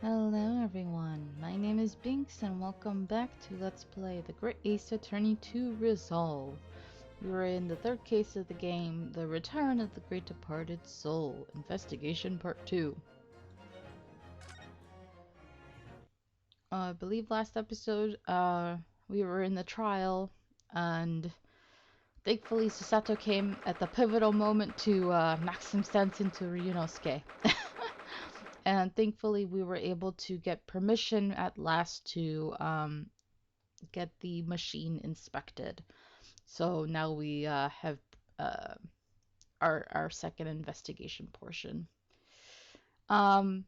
Hello everyone, my name is Binks and welcome back to Let's Play the Great Ace Attorney 2 Resolve. We are in the third case of the game, The Return of the Great Departed Soul, Investigation Part 2. I believe last episode, we were in the trial and thankfully Susato came at the pivotal moment to knock some sense into Ryunosuke. And thankfully we were able to get permission at last to get the machine inspected. So now we have uh, our second investigation portion. Um,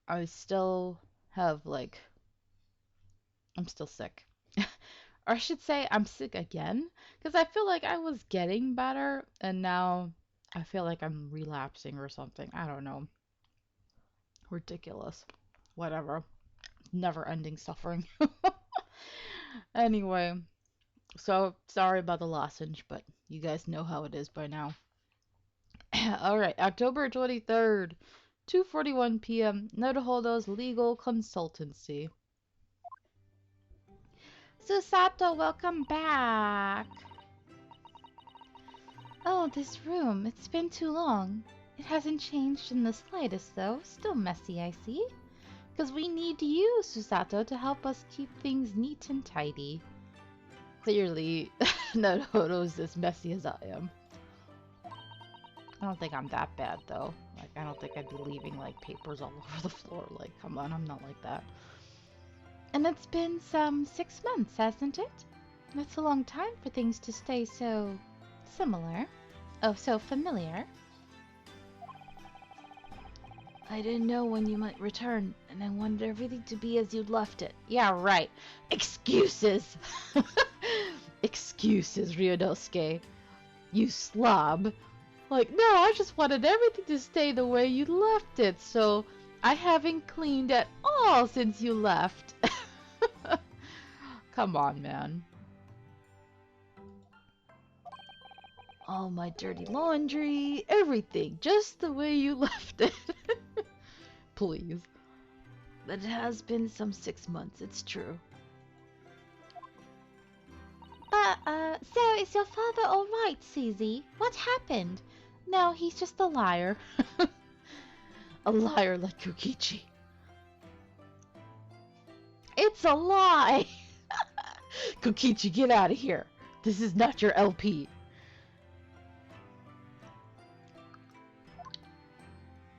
I still have I'm still sick. Or I should say I'm sick again because I feel like I was getting better and now I feel like I'm relapsing or something. I don't know. Ridiculous. Whatever. Never ending suffering. Anyway, so sorry about the lozenge, but you guys know how it is by now. Alright, October 23rd, 2:41 p.m. Notoholdo's Legal Consultancy. Susato, welcome back! Oh, this room. It's been too long. It hasn't changed in the slightest, though. Still messy, I see. Because we need you, Susato, to help us keep things neat and tidy. Clearly, Notohodo's as messy as I am. I don't think I'm that bad, though. Like, I don't think I'd be leaving, like, papers all over the floor. Like, come on, I'm not like that. And it's been some 6 months, hasn't it? That's a long time for things to stay so similar. Oh, so familiar. I didn't know when you might return, and I wanted everything to be as you'd left it. Yeah, right. Excuses! Excuses, Ryunosuke. You slob. Like, no, I just wanted everything to stay the way you left it, so I haven't cleaned at all since you left. Come on, man. All my dirty laundry, everything, just the way you left it. Please. But it has been some 6 months, it's true. So is your father alright, Susie? What happened? No, he's just a liar. A liar like Kokichi. It's a lie! Kokichi, get out of here. This is not your LP.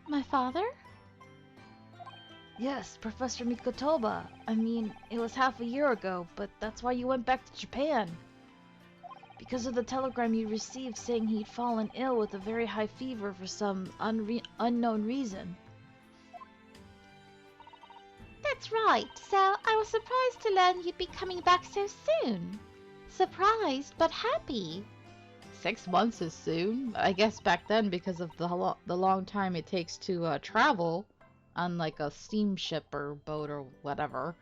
My father? Yes, Professor Mikotoba. I mean, it was half a year ago, but that's why you went back to Japan. Because of the telegram you received saying he'd fallen ill with a very high fever for some unknown reason. That's right, so I was surprised to learn you'd be coming back so soon. Surprised, but happy. 6 months is soon. I guess back then, because of the long time it takes to travel on like a steamship or boat or whatever.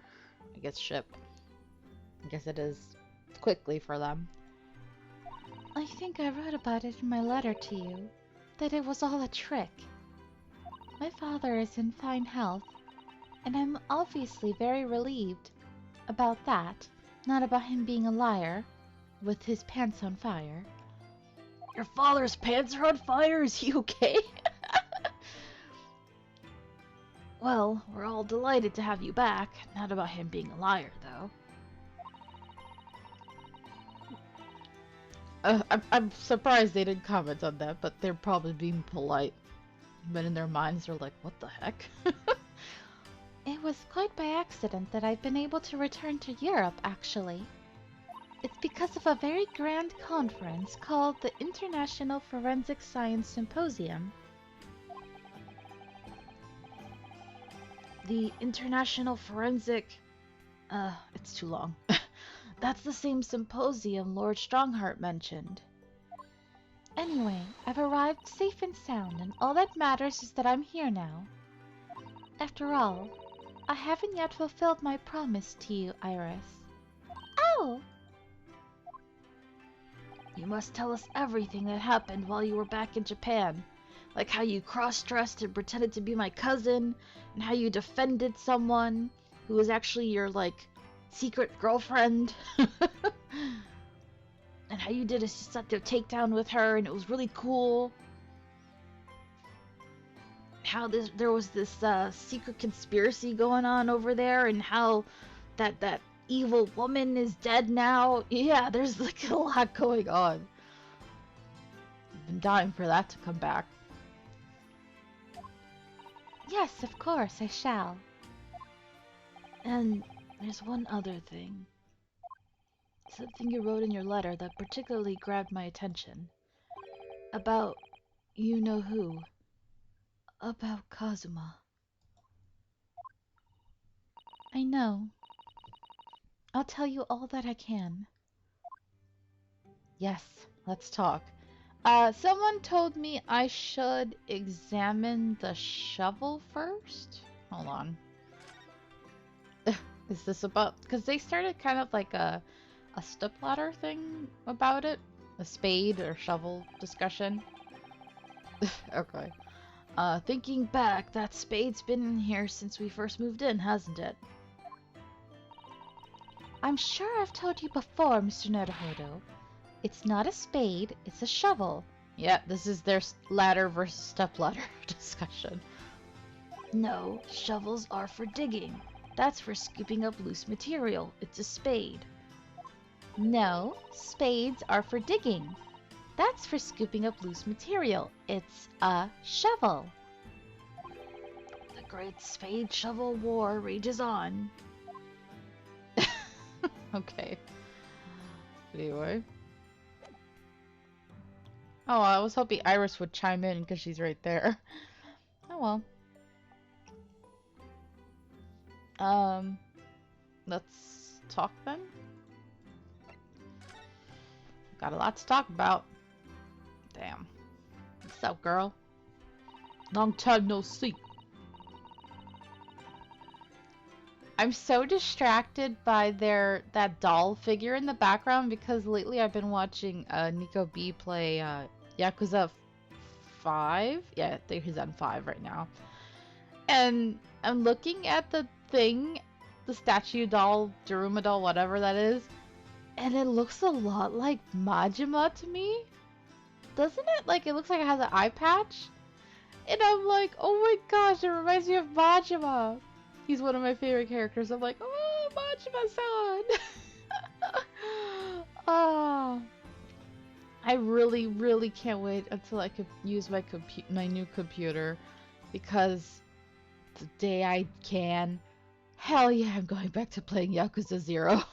I guess ship. I guess it is quickly for them. I think I wrote about it in my letter to you, that it was all a trick. My father is in fine health, and I'm obviously very relieved about that, not about him being a liar, with his pants on fire. Your father's pants are on fire? Is he okay? Well, we're all delighted to have you back, not about him being a liar, though. I'm surprised they didn't comment on that, but they're probably being polite. But in their minds, they're like, what the heck? It was quite by accident that I've been able to return to Europe, actually. It's because of a very grand conference called the International Forensic Science Symposium. The International Forensic... it's too long. That's the same symposium Lord Strongheart mentioned. Anyway, I've arrived safe and sound, and all that matters is that I'm here now. After all, I haven't yet fulfilled my promise to you, Iris. Oh! You must tell us everything that happened while you were back in Japan. Like how you cross-dressed and pretended to be my cousin, and how you defended someone who was actually your, like, secret girlfriend. And how you did a Susato takedown with her, and it was really cool. How there was this secret conspiracy going on over there, and how that evil woman is dead now. Yeah, there's like a lot going on. I've been dying for that to come back. Yes, of course, I shall. And there's one other thing. Something you wrote in your letter that particularly grabbed my attention. About you know who. About Kazuma. I know. I'll tell you all that I can. Yes, let's talk. Someone told me I should examine the shovel first? Hold on. Is this about... Because they started kind of like a stepladder thing about it? A spade or shovel discussion? Okay. Thinking back, that spade's been in here since we first moved in, hasn't it? I'm sure I've told you before, Mr. Naruhodo. It's not a spade, it's a shovel. Yeah, this is their ladder versus stepladder discussion. No, shovels are for digging. That's for scooping up loose material. It's a spade. No, spades are for digging. That's for scooping up loose material. It's a shovel. The great spade-shovel war rages on. Okay. Anyway. Oh, I was hoping Iris would chime in because she's right there. Oh well. Let's talk then. Got a lot to talk about. Damn. What's up, girl? Long time no see. I'm so distracted by that doll figure in the background because lately I've been watching Nico B play Yakuza 5. Yeah, I think he's on 5 right now. And I'm looking at the thing, the statue doll, Daruma doll, whatever that is, and it looks a lot like Majima to me. Doesn't it? Like, it looks like it has an eye patch. And I'm like, oh my gosh, it reminds me of Majima. He's one of my favorite characters. I'm like, oh, Majima-san! Oh, I really, really can't wait until I could use my new computer, because the day I can, hell yeah, I'm going back to playing Yakuza 0.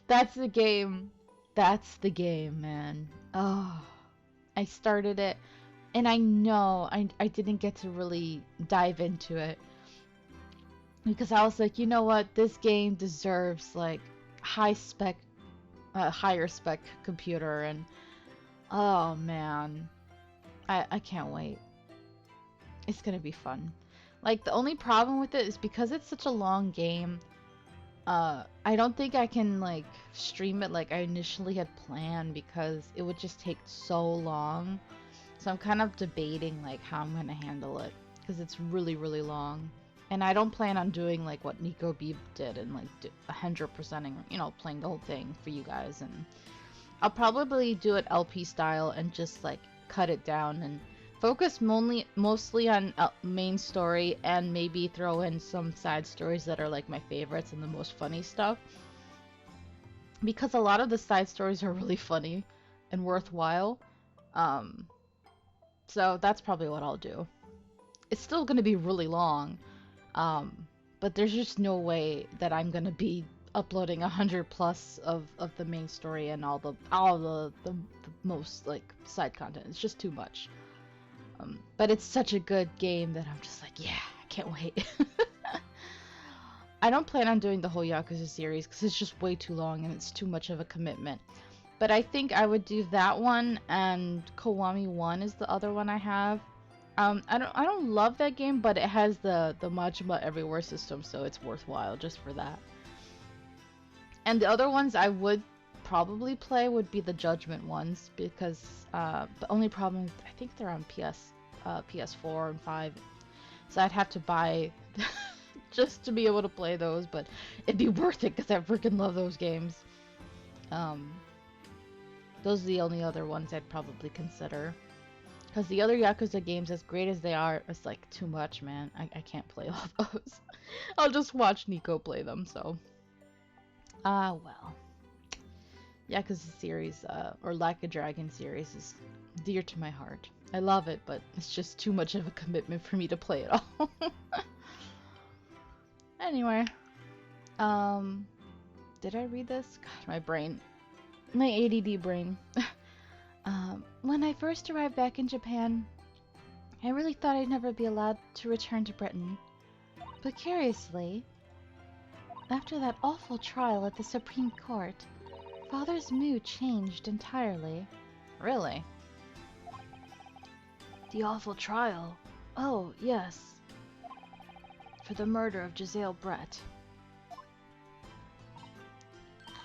That's the game. That's the game, man. Oh, I started it, and I know I didn't get to really dive into it, because I was like, you know what, this game deserves like higher spec computer, and oh man, I can't wait. It's gonna be fun. Like, the only problem with it is because it's such a long game, I don't think I can like stream it like I initially had planned, because it would just take so long. So I'm kind of debating like how I'm gonna handle it, because it's really, really long. And I don't plan on doing like what Nico B did and like 100%ing, you know, playing the whole thing for you guys. And I'll probably do it LP style and just like cut it down and focus mostly on main story, and maybe throw in some side stories that are like my favorites and the most funny stuff. Because a lot of the side stories are really funny and worthwhile. So that's probably what I'll do. It's still going to be really long. But there's just no way that I'm gonna be uploading 100 plus of the main story and all the most like side content. It's just too much. But it's such a good game that I'm just like, yeah, I can't wait. I don't plan on doing the whole Yakuza series because it's just way too long and it's too much of a commitment. But I think I would do that one, and Kiwami 1 is the other one I have. I don't love that game, but it has the Majima Everywhere system, so it's worthwhile just for that. And the other ones I would probably play would be the Judgment ones, because the only problem is I think they're on PS PS4 and 5. So I'd have to buy just to be able to play those, but it'd be worth it because I freaking love those games. Um, those are the only other ones I'd probably consider. Because the other Yakuza games, as great as they are, it's like too much, man. I can't play all those. I'll just watch Nico play them, so. Well. Yakuza series, or Like a Dragon series is dear to my heart. I love it, but it's just too much of a commitment for me to play it all. Anyway. Did I read this? God, my brain. My ADD brain. When I first arrived back in Japan, I really thought I'd never be allowed to return to Britain. But curiously, after that awful trial at the Supreme Court, Father's mood changed entirely. Really? The awful trial? Oh, yes. For the murder of Giselle Brett.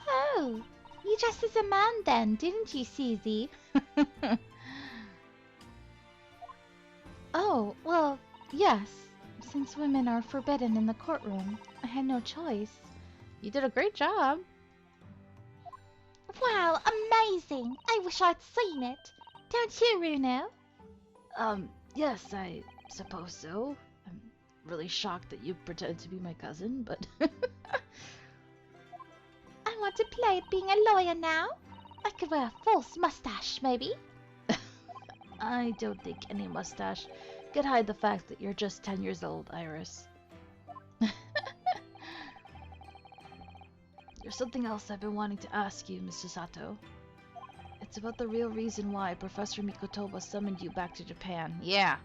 Oh, you dressed as a man then, didn't you, Susie? Oh, well, yes. Since women are forbidden in the courtroom, I had no choice. You did a great job. Wow, amazing! I wish I'd seen it. Don't you, Runo? Yes, I suppose so. I'm really shocked that you pretended to be my cousin, but... I want to play at being a lawyer now. I could wear a false mustache, maybe. I don't think any mustache could hide the fact that you're just 10 years old, Iris. There's something else I've been wanting to ask you, Miss Susato. It's about the real reason why Professor Mikotoba summoned you back to Japan. Yeah.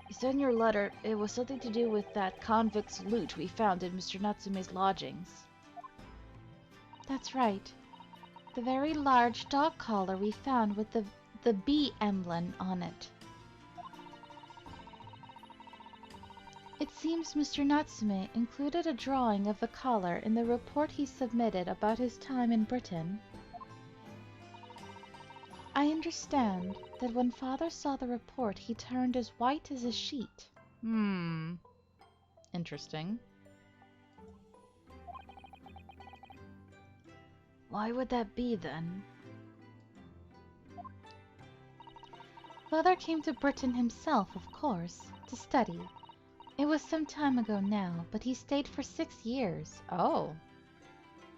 You said in your letter it was something to do with that convict's loot we found in Mr. Natsume's lodgings. That's right. The very large dog collar we found with the bee emblem on it. It seems Mr. Natsume included a drawing of the collar in the report he submitted about his time in Britain. I understand that when Father saw the report, he turned as white as a sheet. Interesting. Why would that be, then? Father came to Britain himself, of course, to study. It was some time ago now, but he stayed for 6 years. Oh.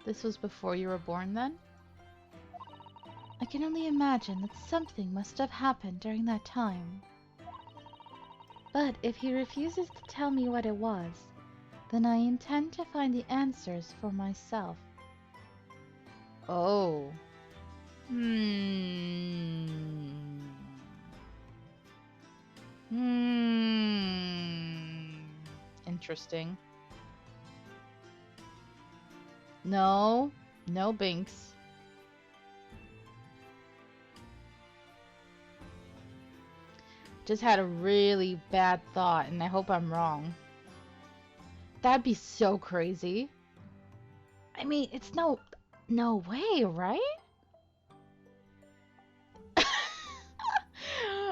This was before you were born, then? I can only imagine that something must have happened during that time. But if he refuses to tell me what it was, then I intend to find the answers for myself. Oh. Interesting. No. No Binks. Just had a really bad thought, and I hope I'm wrong. That'd be so crazy. I mean, it's no way, right?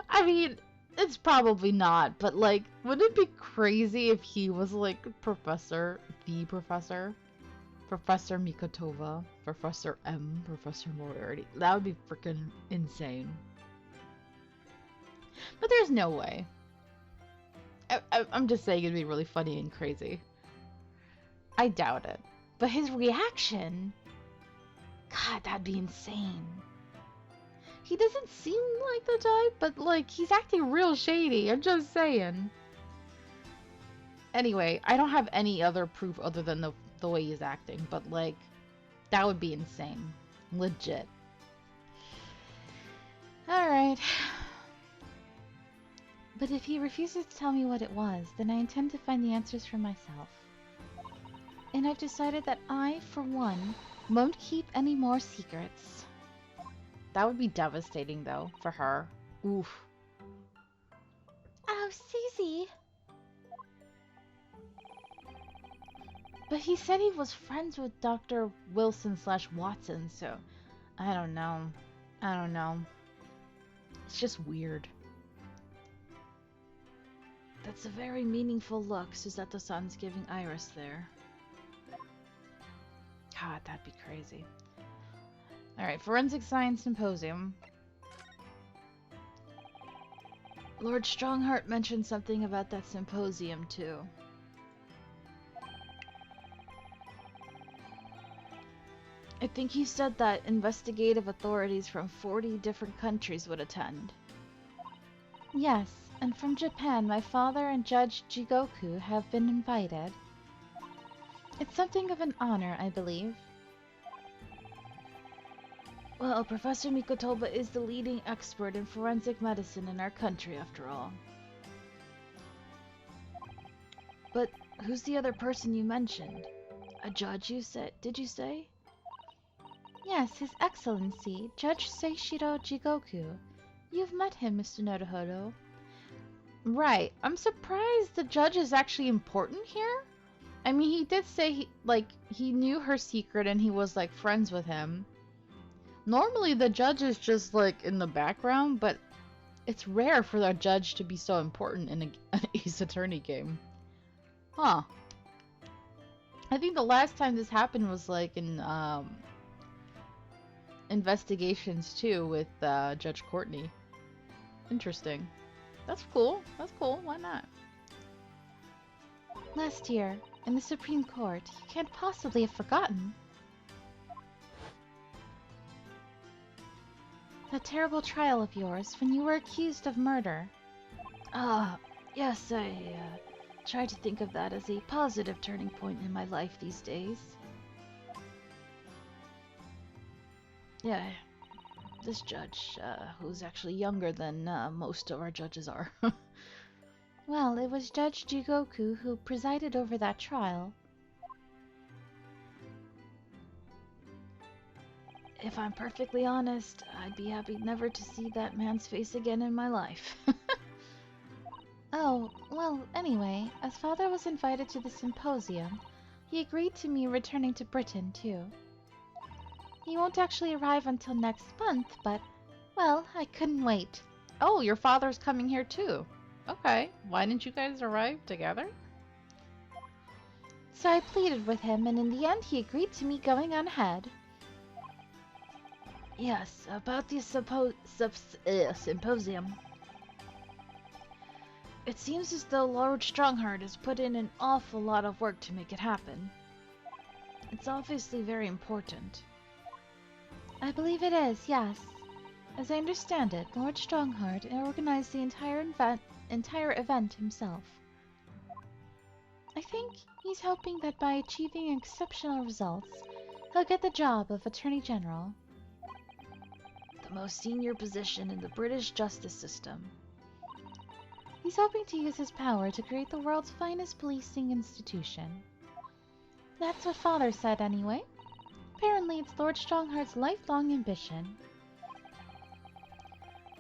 I mean, it's probably not, but like, wouldn't it be crazy if he was like Professor Mikotova, Professor M, Professor Moriarty? That would be freaking insane. But there's no way. I'm just saying it'd be really funny and crazy. I doubt it. But his reaction... God, that'd be insane. He doesn't seem like the type, but like, he's acting real shady. I'm just saying. Anyway, I don't have any other proof other than the way he's acting, but like, that would be insane. Legit. Alright. But if he refuses to tell me what it was, then I intend to find the answers for myself. And I've decided that I, for one, won't keep any more secrets. That would be devastating, though, for her. Oof. Oh, Susie. But he said he was friends with Dr. Wilson/Watson, so I don't know. It's just weird. That's a very meaningful look Susato-san's giving Iris there. God, that'd be crazy. Alright, Forensic Science Symposium. Lord Strongheart mentioned something about that symposium, too. I think he said that investigative authorities from 40 different countries would attend. Yes, and from Japan, my father and Judge Jigoku have been invited. It's something of an honor, I believe. Well, Professor Mikotoba is the leading expert in forensic medicine in our country, after all. But who's the other person you mentioned? A judge, you said? Did you say? Yes, His Excellency, Judge Seishiro Jigoku. You've met him, Mr. Naruhodo. Right. I'm surprised the judge is actually important here. I mean, he did say he knew her secret and he was like friends with him. Normally the judge is just like in the background, but it's rare for the judge to be so important in an Ace Attorney game. Huh. I think the last time this happened was like in Investigations too with Judge Courtney. Interesting. That's cool. That's cool. Why not? Last year, in the Supreme Court, you can't possibly have forgotten. That terrible trial of yours when you were accused of murder. Yes, I try to think of that as a positive turning point in my life these days. Yeah, this judge, who's actually younger than most of our judges are. Well, it was Judge Jigoku who presided over that trial. If I'm perfectly honest, I'd be happy never to see that man's face again in my life. Oh, well, anyway, as Father was invited to the symposium, he agreed to me returning to Britain, too. He won't actually arrive until next month, but, well, I couldn't wait. Oh, your father's coming here, too. Okay, why didn't you guys arrive together? So I pleaded with him, and in the end he agreed to me going on ahead. Yes, about the symposium. It seems as though Lord Strongheart has put in an awful lot of work to make it happen. It's obviously very important. I believe it is, yes. As I understand it, Lord Strongheart organized the entire event himself. I think he's hoping that by achieving exceptional results, he'll get the job of Attorney General. The most senior position in the British justice system. He's hoping to use his power to create the world's finest policing institution. That's what Father said anyway. Apparently it's Lord Strongheart's lifelong ambition.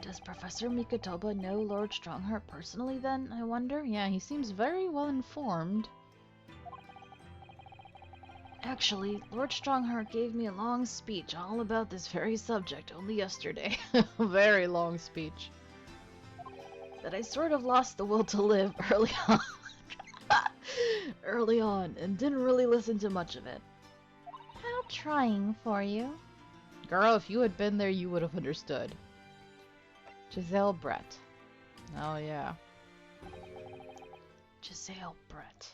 Does Professor Mikotoba know Lord Strongheart personally then, I wonder? Yeah, he seems very well informed. Actually, Lord Strongheart gave me a long speech all about this very subject only yesterday. A very long speech. That I sort of lost the will to live early on. Early on, and didn't really listen to much of it. How trying for you. Girl, if you had been there, you would have understood. Giselle Brett. Oh, yeah. Giselle Brett.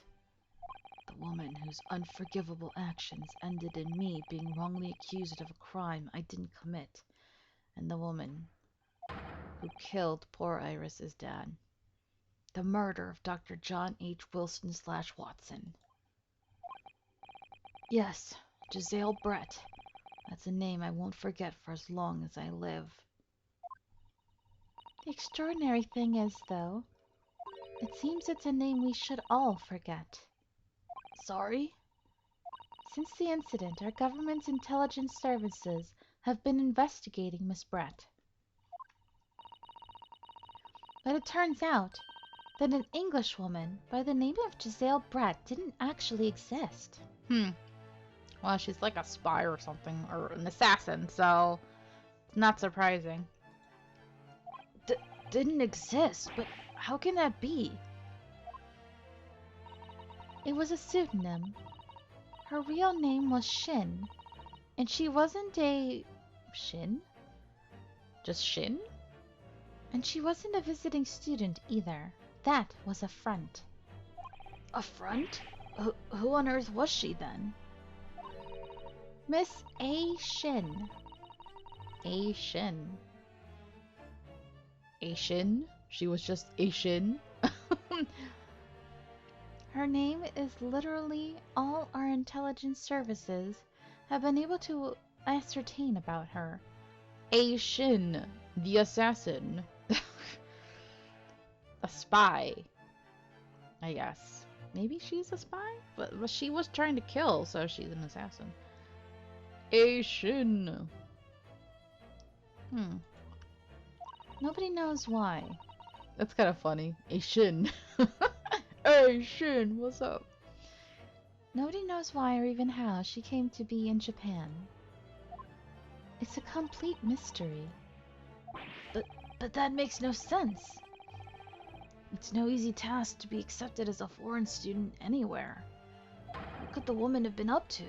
The woman whose unforgivable actions ended in me being wrongly accused of a crime I didn't commit. And the woman who killed poor Iris's dad. The murder of Dr. John H. Wilson/Watson. Yes, Giselle Brett. That's a name I won't forget for as long as I live. The extraordinary thing is, though, it seems it's a name we should all forget. Sorry? Since the incident, our government's intelligence services have been investigating Miss Brett. But it turns out that an Englishwoman by the name of Giselle Brett didn't actually exist. Well, she's like a spy or something, or an assassin, so it's not surprising. Didn't exist? But how can that be? It was a pseudonym. Her real name was Shin, and she wasn't a Shin? Just Shin? and she wasn't a visiting student either. That was a front. A front? Who on earth was she then? Miss A. Shin. A Shin. A Shin? She was just A Shin? Her name is literally all our intelligence services have been able to ascertain about her. A Shin, the assassin. A spy, I guess. Maybe she's a spy? But she was trying to kill, so she's an assassin. A Shin. Hmm. Nobody knows why. That's kind of funny. A Shin. Hey Shin, what's up? Nobody knows why or even how she came to be in Japan. It's a complete mystery. But that makes no sense. It's no easy task to be accepted as a foreign student anywhere. What could the woman have been up to?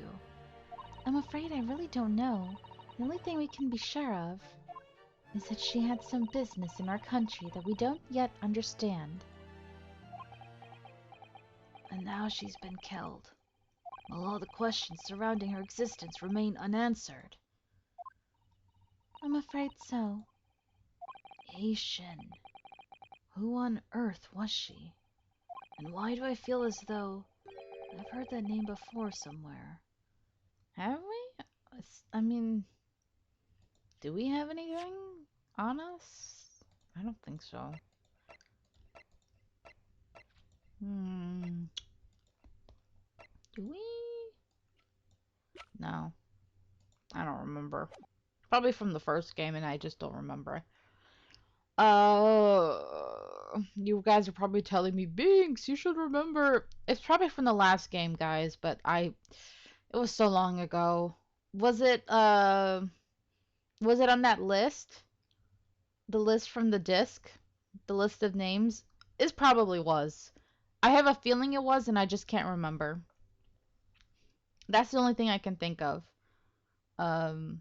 I'm afraid I really don't know. The only thing we can be sure of is that she had some business in our country that we don't yet understand. And now she's been killed, while all the questions surrounding her existence remain unanswered. I'm afraid so. Shin. Who on earth was she? And why do I feel as though I've heard that name before somewhere? Have we? I mean, do we have anything on us? I don't think so. Hmm. Do we? No. I don't remember. Probably from the first game and I just don't remember. You guys are probably telling me, Binks, you should remember. It's probably from the last game, guys, but it was so long ago. Was was it on that list? The list from the disc? The list of names? It probably was. I have a feeling it was, and I just can't remember. That's the only thing I can think of. Um,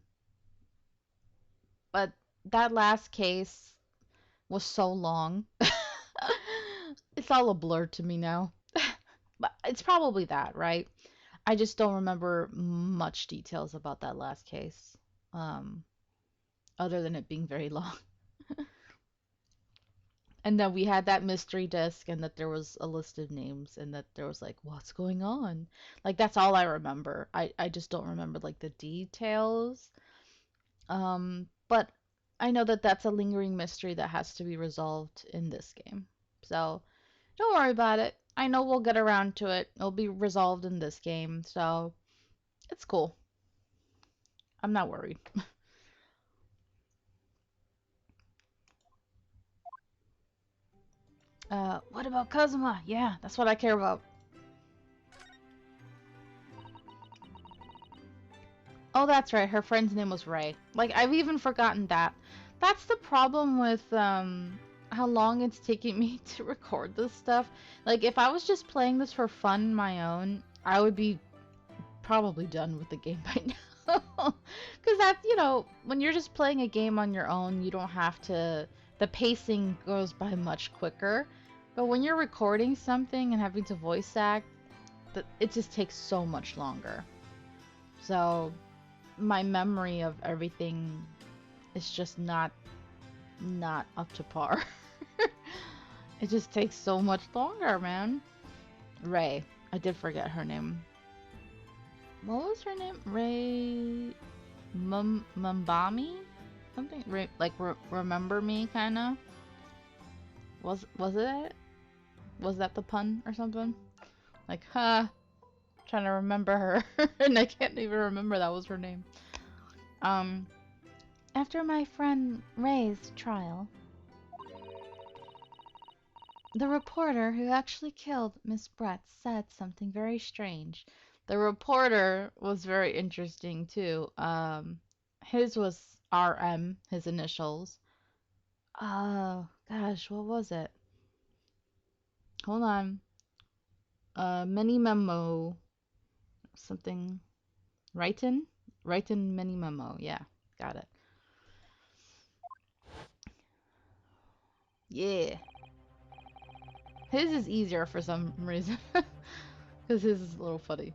but that last case was so long. It's all a blur to me now. But it's probably that, right? I just don't remember much details about that last case. Um, other than it being very long. And then we had that mystery disc and that there was a list of names and that there was like, what's going on? Like that's all I remember. I just don't remember like the details. But I know that that's a lingering mystery that has to be resolved in this game. So don't worry about it. I know we'll get around to it. It'll be resolved in this game. So it's cool. I'm not worried. What about Kazuma? Yeah, that's what I care about. Oh, that's right. Her friend's name was Ray. Like, I've even forgotten that. That's the problem with, how long it's taking me to record this stuff. Like, if I was just playing this for fun on my own, I would be probably done with the game by now. Because that's, when you're just playing a game on your own, you don't have to, the pacing goes by much quicker. But when you're recording something and having to voice act, it just takes so much longer. So, my memory of everything is just not up to par. It just takes so much longer, man. Ray. I did forget her name. What was her name? Ray Mumbami? Something Ray, like remember me kinda? Was it? Was that the pun or something? Like, trying to remember her and I can't even remember that was her name. Um After my friend Ray's trial, the reporter who actually killed Miss Brett said something very strange. The reporter was very interesting too. His was RM, his initials. Oh gosh, what was it? Hold on. Mini memo. Something. Writin'? Writin' mini memo. Yeah, got it. Yeah. His is easier for some reason. Because his is a little funny.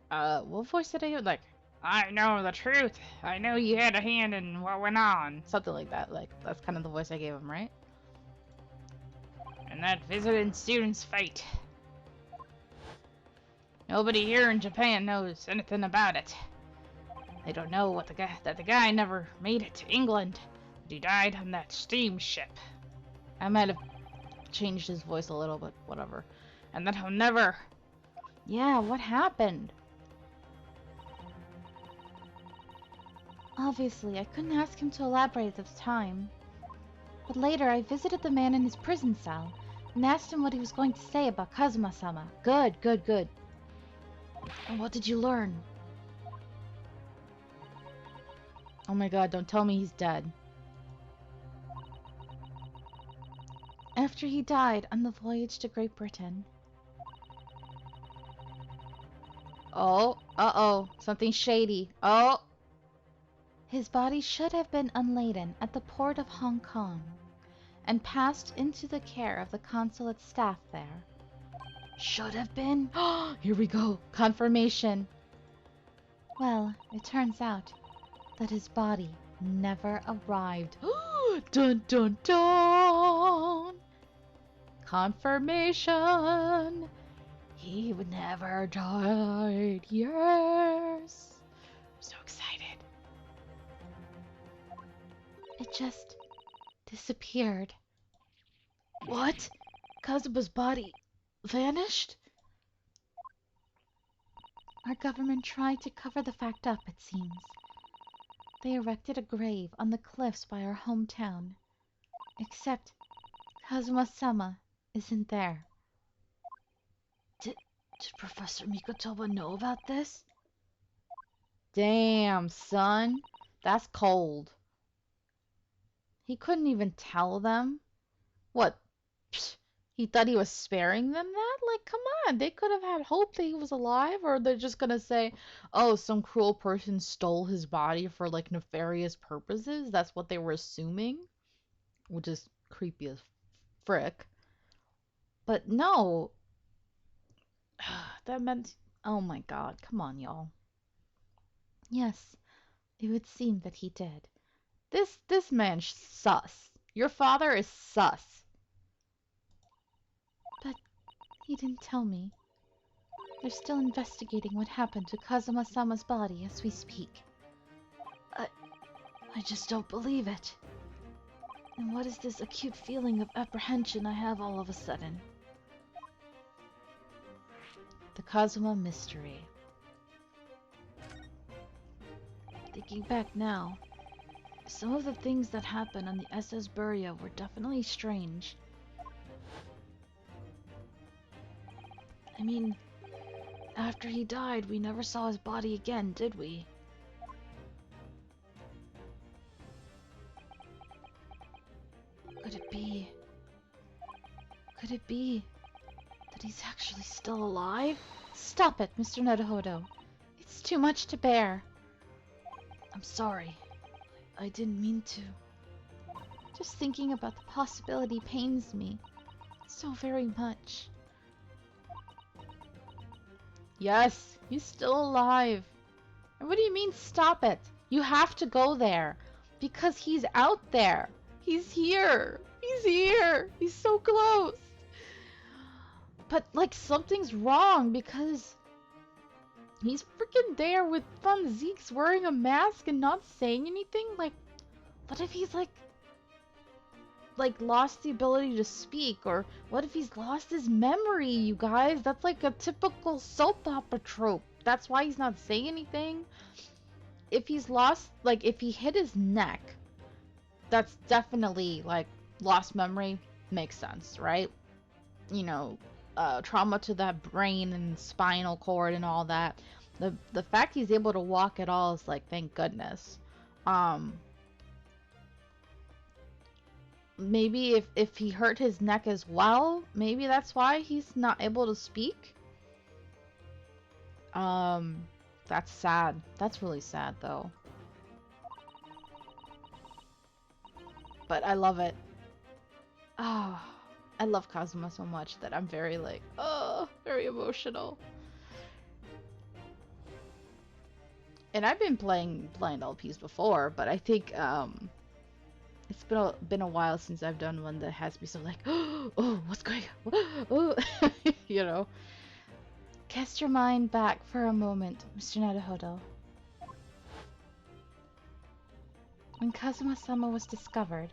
What voice did I do? Like, I know the truth. I know you had a hand in what went on. Something like that. Like, that's kind of the voice I gave him, right? And that visiting student's fate. Nobody here in Japan knows anything about it. They don't know what the guy never made it to England. But he died on that steamship. I might have changed his voice a little, but whatever. And that he'll never. Yeah, what happened? Obviously, I couldn't ask him to elaborate at the time. But later, I visited the man in his prison cell and asked him what he was going to say about Kazuma-sama. Good, good, good. And what did you learn? Oh my god, don't tell me he's dead. After he died on the voyage to Great Britain. Oh, uh-oh, something shady. Oh! His body should have been unladen at the port of Hong Kong and passed into the care of the consulate staff there. Should have been? Here we go. Confirmation. Well, it turns out that his body never arrived. Dun dun dun! Confirmation. He never died. Yes. I'm so excited. It just disappeared. What? Kazuba's body vanished? Our government tried to cover the fact up, it seems. They erected a grave on the cliffs by our hometown. Except Kazuma-sama isn't there. Did Professor Mikotoba know about this? Damn, son. That's cold. He couldn't even tell them? What? Psh, he thought he was sparing them that? Like, come on. They could have had hope that he was alive, or they're just gonna say, oh, some cruel person stole his body for, like, nefarious purposes? That's what they were assuming? Which is creepy as frick. But no. That meant... Oh my god, come on, y'all. Yes, it would seem that he did. This man's sus. Your father is sus. But he didn't tell me. They're still investigating what happened to Kazuma-sama's body as we speak. I just don't believe it. And what is this acute feeling of apprehension I have all of a sudden? The Kazuma mystery. Thinking back now, some of the things that happened on the SS Buria were definitely strange. I mean, after he died, we never saw his body again, did we? Could it be... Could it be that he's actually still alive? Stop it, Mr. Naruhodo. It's too much to bear. I'm sorry. I didn't mean to. Just thinking about the possibility pains me so very much. Yes, he's still alive. And what do you mean, stop it? You have to go there. Because he's out there. He's here. He's here. He's so close. But, like, something's wrong because he's freaking there with Von Zeke's wearing a mask and not saying anything. Like, what if he's, like, lost the ability to speak? Or what if he's lost his memory, you guys? That's like a typical soap opera trope. That's why he's not saying anything. If he's lost, like, if he hit his neck, that's definitely, like, lost memory. Makes sense, right? You know, trauma to that brain and spinal cord and all that. The fact he's able to walk at all is, like, thank goodness. maybe if he hurt his neck as well, maybe that's why he's not able to speak. Um, that's sad. That's really sad though. But I love it. Oh, I love Kazuma so much that I'm very like, oh, very emotional. And I've been playing blind LPs before, but I think it's been a while since I've done one that has me so like, oh, what's going on? Oh, you know. Cast your mind back for a moment, Mr. Naruhodo. When Kazuma-sama was discovered,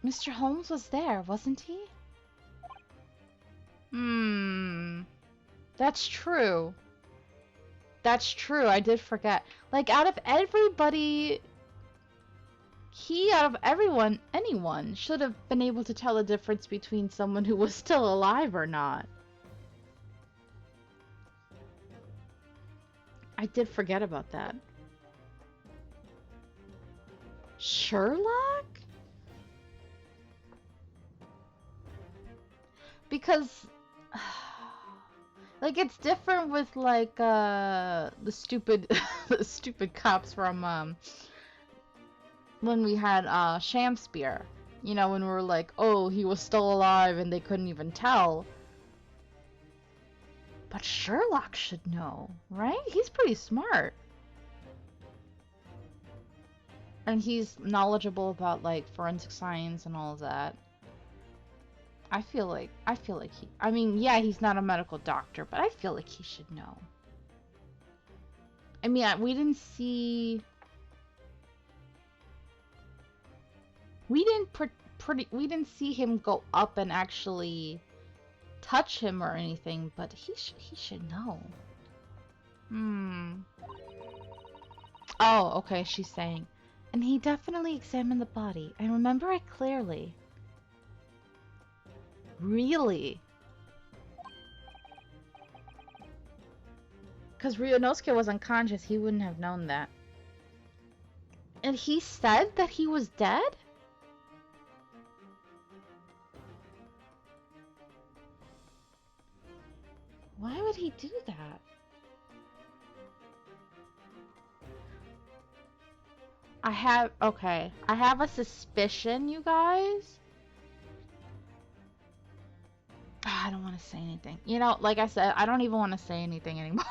Mr. Holmes was there, wasn't he? Hmm. That's true. That's true. I did forget. Like, out of everybody, out of everyone, anyone should have been able to tell the difference between someone who was still alive or not. I did forget about that. Sherlock? Because like it's different with like the stupid the stupid cops from when we had Shamspear. You know, when we were like, "Oh, he was still alive," and they couldn't even tell. But Sherlock should know, right? He's pretty smart. And he's knowledgeable about like forensic science and all of that. I feel like he I mean, yeah, he's not a medical doctor, but I feel like he should know. I mean, we didn't see him go up and actually touch him or anything, but he should know. Hmm. Oh, okay, she's saying. And he definitely examined the body. I remember it clearly. Really? Because Ryunosuke was unconscious, he wouldn't have known that. And he said that he was dead? Why would he do that? Okay, I have a suspicion, you guys. I don't want to say anything. You know, like I said, I don't even want to say anything anymore.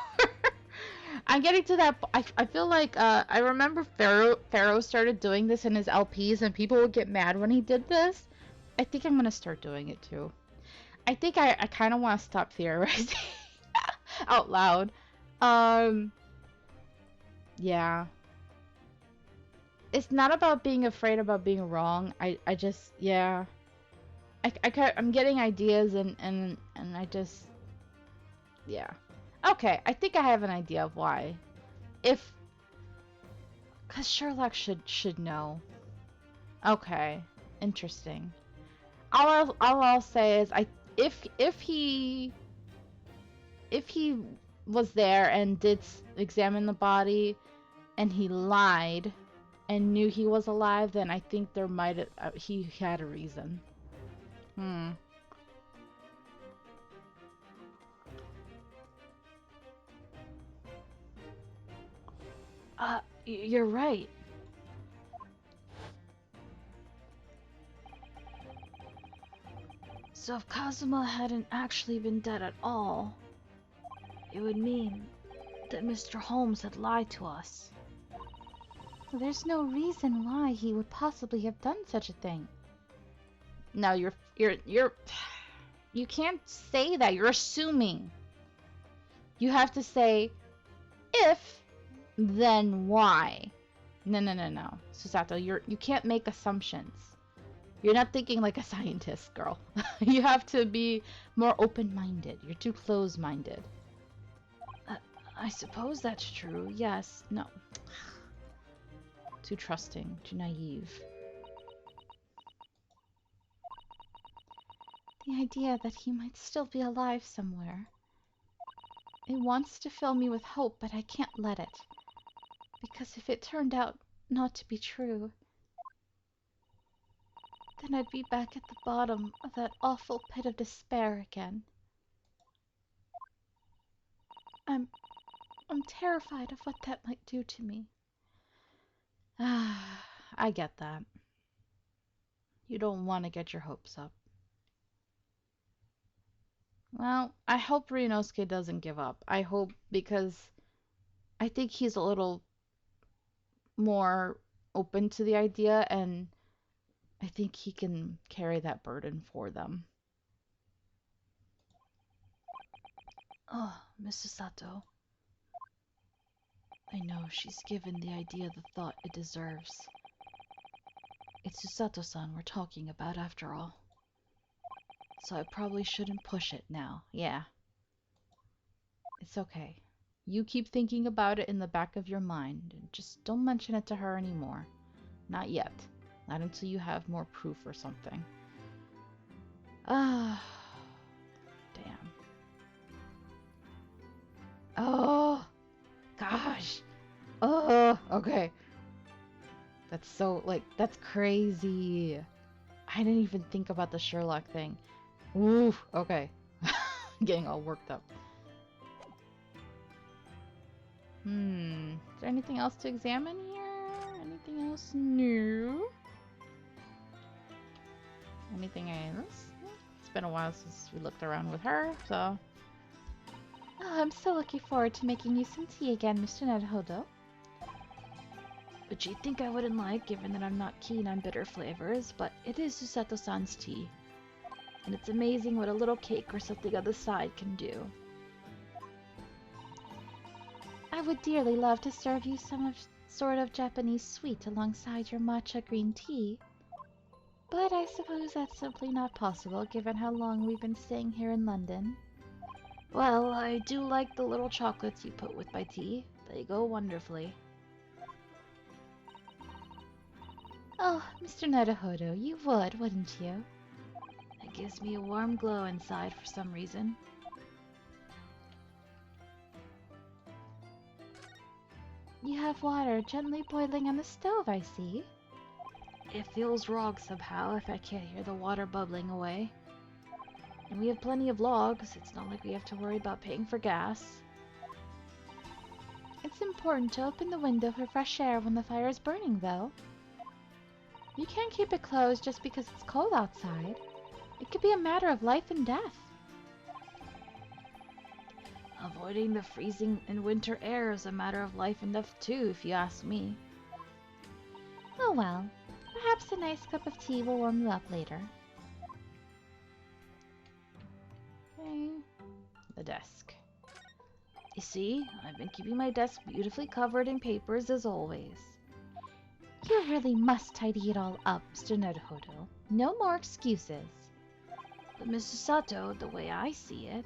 I'm getting to that. I feel like I remember Pharaoh started doing this in his LPs, and people would get mad when he did this. I think I'm gonna start doing it too. I think I kind of want to stop theorizing out loud. Um, yeah. It's not about being afraid about being wrong. I just, yeah. I'm getting ideas and I just, yeah. Okay, I think I have an idea of why. If, cause Sherlock should know. Okay, interesting. All I'll say is if he was there and did examine the body and he lied and knew he was alive, then I think there might he had a reason. Hmm. You're right. So if Kazuma hadn't actually been dead at all, it would mean that Mr. Holmes had lied to us. There's no reason why he would possibly have done such a thing. No, you can't say that. You're assuming. You have to say, if, then why? No. Susato, you can't make assumptions. You're not thinking like a scientist, girl. You have to be more open-minded. You're too close-minded. I suppose that's true. Yes. No. Too trusting. Too naive. The idea that he might still be alive somewhere. It wants to fill me with hope, but I can't let it. Because if it turned out not to be true, then I'd be back at the bottom of that awful pit of despair again. I'm I'm terrified of what that might do to me. Ah, I get that. You don't want to get your hopes up. Well, I hope Ryunosuke doesn't give up. I hope because I think he's a little more open to the idea and I think he can carry that burden for them. Oh, Miss Susato. I know she's given the idea the thought it deserves. It's Susato-san we're talking about after all. So I probably shouldn't push it now. Yeah, it's okay. You keep thinking about it in the back of your mind and just don't mention it to her anymore. Not yet. Not until you have more proof or something. Ah, damn. Oh, gosh. Oh, okay. That's so, like, that's crazy. I didn't even think about the Sherlock thing. Ooh, okay. Getting all worked up. Is there anything else to examine here? Anything else new? Anything else? It's been a while since we looked around with her, so. Oh, I'm so looking forward to making you some tea again, Mr. Naruhodo. Which you'd think I wouldn't like, given that I'm not keen on bitter flavors, but it is Susato-san's tea. And it's amazing what a little cake or something on the side can do. I would dearly love to serve you some sort of Japanese sweet alongside your matcha green tea. But I suppose that's simply not possible given how long we've been staying here in London. Well, I do like the little chocolates you put with my tea. They go wonderfully. Oh, Mr. Naruhodo, you would, wouldn't you? It gives me a warm glow inside for some reason. You have water gently boiling on the stove, I see. It feels wrong somehow if I can't hear the water bubbling away. And we have plenty of logs. It's not like we have to worry about paying for gas. It's important to open the window for fresh air when the fire is burning, though. You can't keep it closed just because it's cold outside. It could be a matter of life and death. Avoiding the freezing and winter air is a matter of life and death too, if you ask me. Oh well, perhaps a nice cup of tea will warm you up later. Okay. The desk. You see, I've been keeping my desk beautifully covered in papers as always. You really must tidy it all up, Mr. Naruhodo. No more excuses. But Mrs. Sato, the way I see it,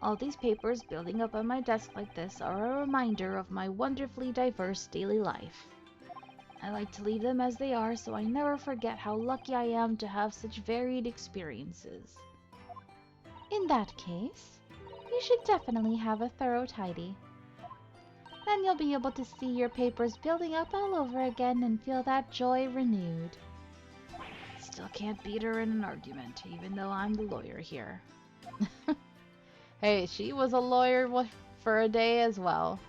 all these papers building up on my desk like this are a reminder of my wonderfully diverse daily life. I like to leave them as they are so I never forget how lucky I am to have such varied experiences. In that case, you should definitely have a thorough tidy. Then you'll be able to see your papers building up all over again and feel that joy renewed. Still can't beat her in an argument, even though I'm the lawyer here. Hey, she was a lawyer for a day as well.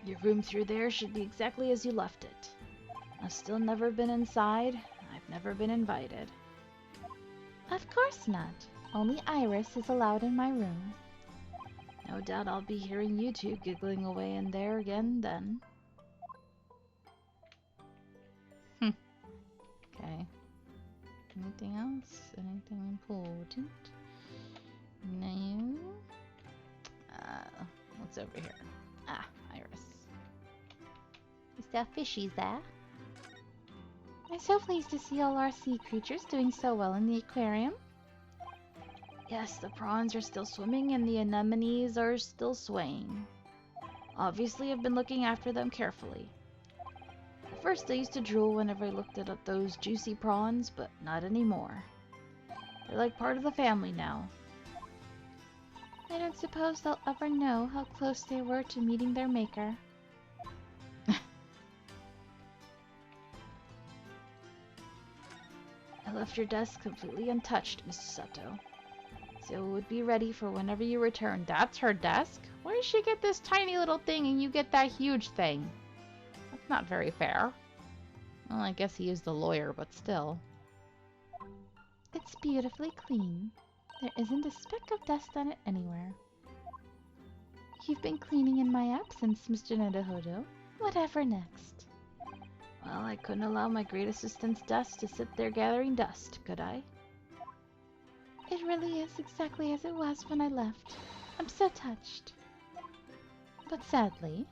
Your room through there should be exactly as you left it. I've still never been inside. I've never been invited. Of course not. Only Iris is allowed in my room. No doubt I'll be hearing you two giggling away in there again then. Okay. Anything else? Anything important? No. What's over here? Ah, Iris. Is there fishies there? I'm so pleased to see all our sea creatures doing so well in the aquarium. Yes, the prawns are still swimming and the anemones are still swaying. Obviously, I've been looking after them carefully. At first, I used to drool whenever I looked at those juicy prawns, but not anymore. They're like part of the family now. I don't suppose they'll ever know how close they were to meeting their maker. I left your desk completely untouched, Mr. Sato. So it would be ready for whenever you return. That's her desk? Where did she get this tiny little thing and you get that huge thing? That's not very fair. Well, I guess he is the lawyer, but still. It's beautifully clean. There isn't a speck of dust on it anywhere. You've been cleaning in my absence, Mr. Nedahodo. Whatever next? Well, I couldn't allow my great assistant's desk to sit there gathering dust, could I? It really is exactly as it was when I left. I'm so touched. But sadly,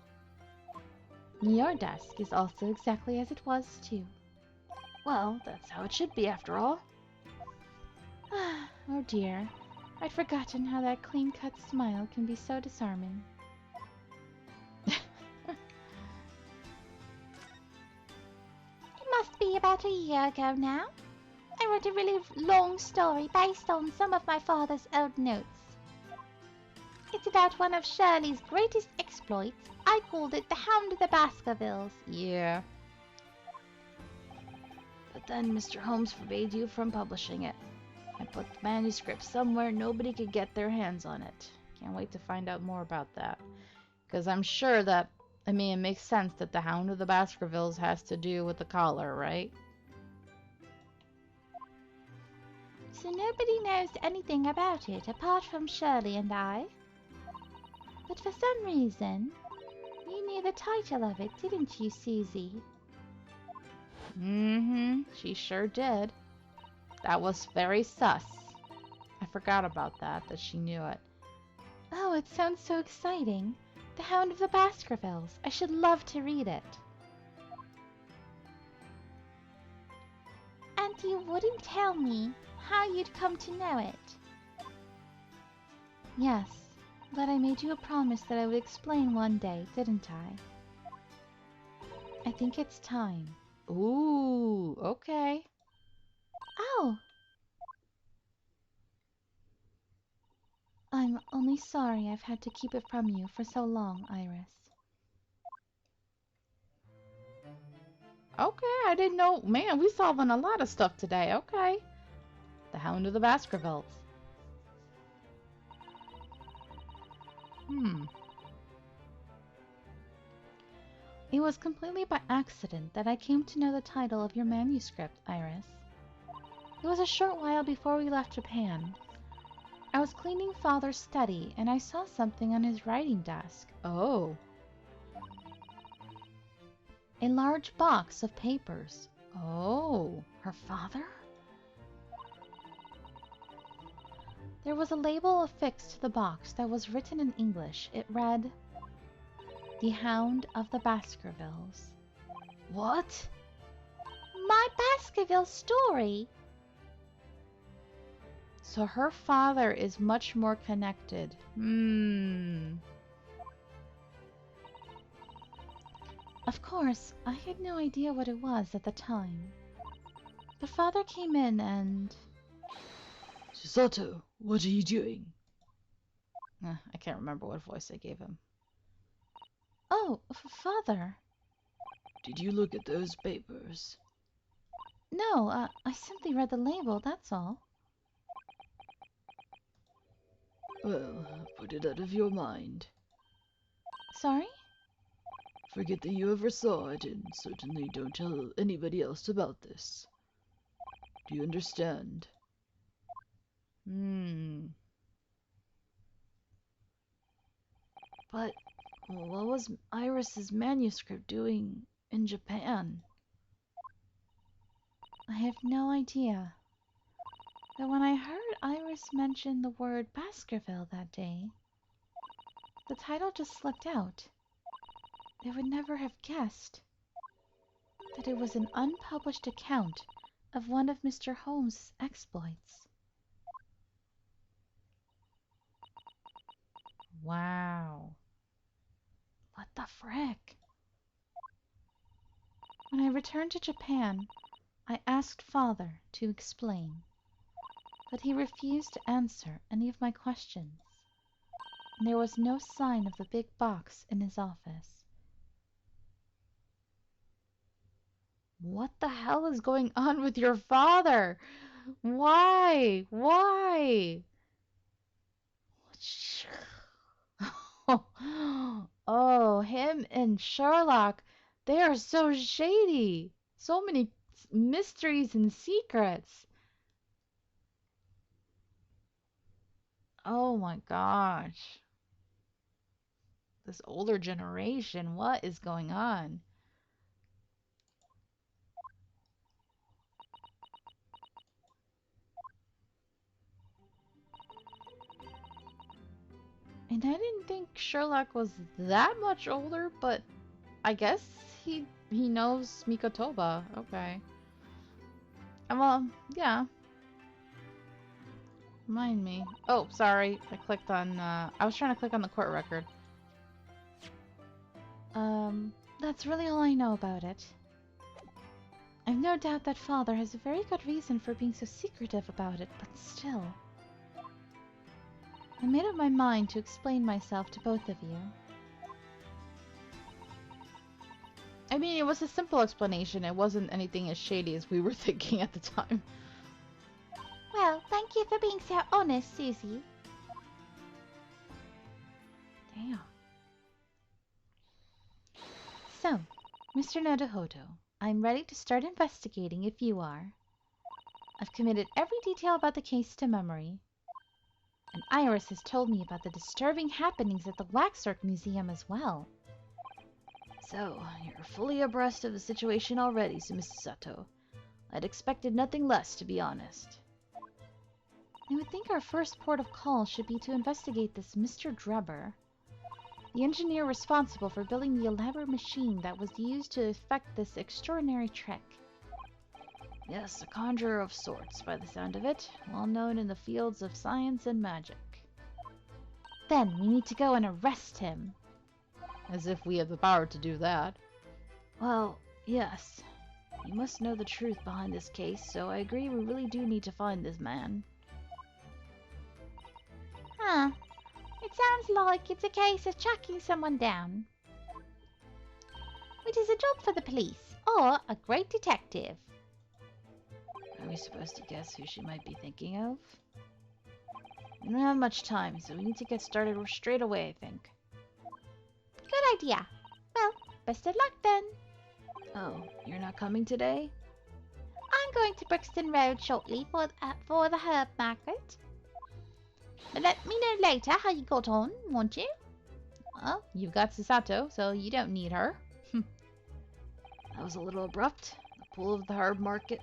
your desk is also exactly as it was, too. Well, that's how it should be after all. Oh dear. I'd forgotten how that clean-cut smile can be so disarming. It must be about a year ago now. I wrote a really long story based on some of my father's old notes. It's about one of Shirley's greatest exploits. I called it The Hound of the Baskervilles. Yeah. But then Mr. Holmes forbade you from publishing it. I put the manuscript somewhere nobody could get their hands on it. Can't wait to find out more about that. Because I'm sure that, I mean, it makes sense that the Hound of the Baskervilles has to do with the collar, right? So nobody knows anything about it apart from Shirley and I. But for some reason, you knew the title of it, didn't you, Susie? Mm-hmm. She sure did. That was very sus. I forgot about that she knew it. Oh, it sounds so exciting. The Hound of the Baskervilles. I should love to read it. And you wouldn't tell me how you'd come to know it? Yes, but I made you a promise that I would explain one day, didn't I? I think it's time. Ooh, okay. Oh! I'm only sorry I've had to keep it from you for so long, Iris. Okay, I didn't know. Man, we solving a lot of stuff today. Okay. The Hound of the Baskervilles. It was completely by accident that I came to know the title of your manuscript, Iris. It was a short while before we left Japan. I was cleaning Father's study and I saw something on his writing desk. Oh. A large box of papers. Oh. Her father? There was a label affixed to the box that was written in English. It read, The Hound of the Baskervilles. What? My Baskerville story? So her father is much more connected. Of course, I had no idea what it was at the time. But Father came in and... Susato, what are you doing? I can't remember what voice I gave him. Oh, Father. Did you look at those papers? No, I simply read the label, that's all. Well, put it out of your mind. Sorry? Forget that you ever saw it, and certainly don't tell anybody else about this. Do you understand? But what was Iris's manuscript doing in Japan? I have no idea. But when I heard Iris mention the word Baskerville that day, the title just slipped out. They would never have guessed that it was an unpublished account of one of Mr. Holmes' exploits. Wow. What the frick? When I returned to Japan, I asked Father to explain, but he refused to answer any of my questions, and there was no sign of the big box in his office. What the hell is going on with your father? Why? Why? Oh, him and Sherlock, they are so shady. So many mysteries and secrets. Oh my gosh. This older generation, what is going on? And I didn't think Sherlock was that much older, but I guess he knows Mikotoba. Okay. Well, yeah. Mind me. Oh, sorry. I clicked on I was trying to click on the court record. That's really all I know about it. I've no doubt that father has a very good reason for being so secretive about it, but still. I made up my mind to explain myself to both of you. I mean, it was a simple explanation. It wasn't anything as shady as we were thinking at the time. Well, thank you for being so honest, Susie. Damn. So, Mr. Nodohodo, I'm ready to start investigating if you are. I've committed every detail about the case to memory. And Iris has told me about the disturbing happenings at the Waxwork Museum as well. So, you're fully abreast of the situation already, Mrs. Sato. I'd expected nothing less, to be honest. I would think our first port of call should be to investigate this Mr. Drebber, the engineer responsible for building the elaborate machine that was used to effect this extraordinary trick. Yes, a conjurer of sorts, by the sound of it, well known in the fields of science and magic. Then we need to go and arrest him. As if we have the power to do that. Well, yes. You must know the truth behind this case, so I agree we really do need to find this man. Huh. It sounds like it's a case of tracking someone down. Which is a job for the police, or a great detective. Are we supposed to guess who she might be thinking of? We don't have much time, so we need to get started straight away, I think. Good idea. Well, best of luck then. Oh, you're not coming today? I'm going to Brixton Road shortly for the herb market. But let me know later how you got on, won't you? Well, you've got Susato, so you don't need her. That was a little abrupt. The pull of the herb market.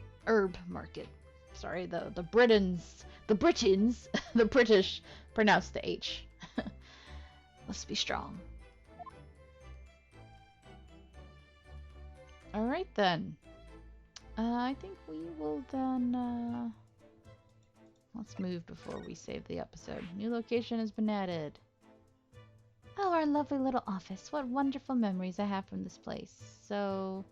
Sorry, the Britons, the British pronounce the H. Must be strong. Alright then. I think we will then, let's move before we save the episode. New location has been added. Oh, our lovely little office. What wonderful memories I have from this place. So,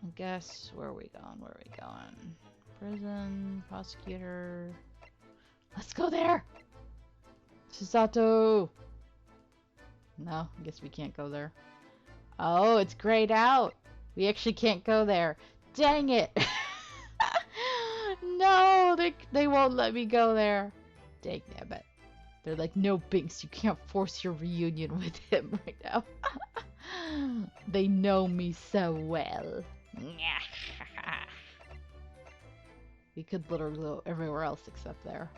I guess, where are we going? Where are we going? Prison, prosecutor. Let's go there! Susato! No, I guess we can't go there. Oh, it's grayed out. We actually can't go there. Dang it! No, they won't let me go there. Dang it. They're like, no, Binks, you can't force your reunion with him right now. They know me so well. We could literally go everywhere else except there.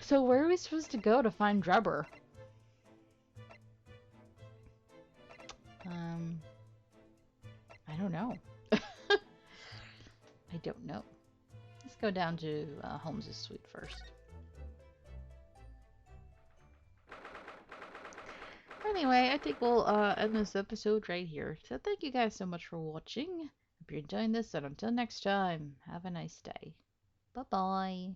So where are we supposed to go to find Drebber? I don't know. I don't know. Let's go down to Holmes' suite first. Anyway, I think we'll end this episode right here. So thank you guys so much for watching. Hope you're enjoying this, and until next time, have a nice day. Bye-bye.